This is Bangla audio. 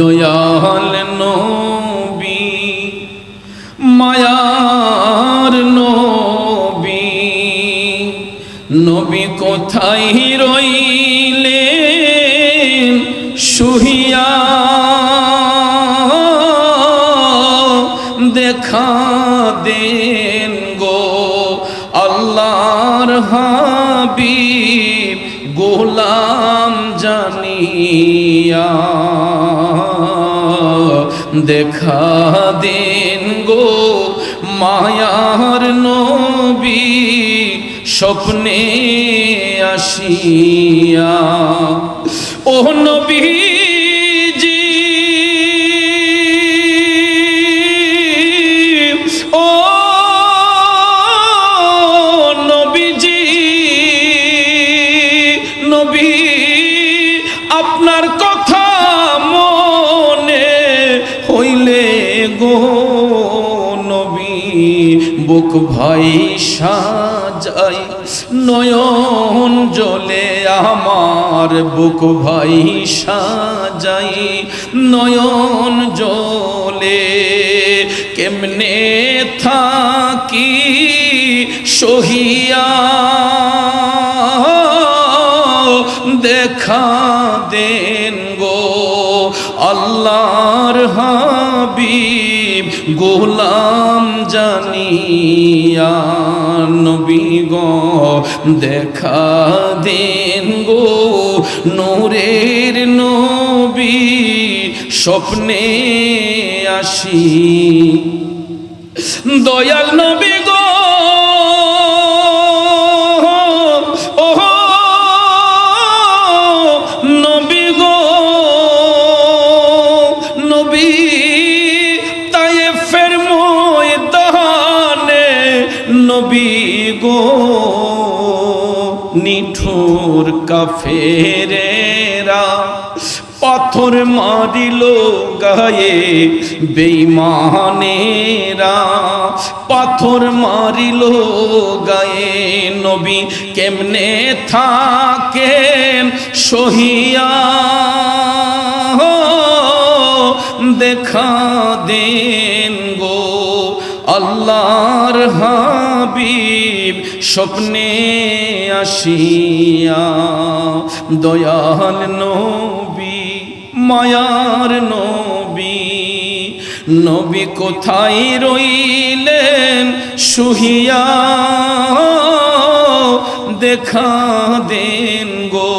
দয়াল নবী মায়ার নবী, নবী কোথায় রইলেন শুহিয়া, দেখা দেন গো আল্লাহর হাবিব গোলাম জানিয়া, দেখা দেন গো মায়ার নবী স্বপ্নে আসিয়া। ও নবীজি ও নবীজি, নবী আপনার কথা মনে হইলে গো নবী বুক ভাই সাজাই নয়ন জলে আমার, বুক ভাই সাজাই নয়ন জলে, কেমনে থাকি সহিয়া, দেখা দেন গো আল্লাহর হাবিব গোলাম জানিয়া, নবী গো দেখা দেন গো নূরের নবী স্বপ্নে আসি। দয়াল নবী গো নবী গো নিঠুর কাফেরেরা পাথর মারিল গায়ে, বেঈমানেরা পাথর মারিল গায়ে, নবী কেমনে থাকেন সহিয়া, দেখা দেন গো আল্লাহর হাবিব স্বপ্নে আসিয়া। দয়াল নবী মায়ার নবী, নবী কোথায় রইলেন শুহিয়া, দেখা দেন গো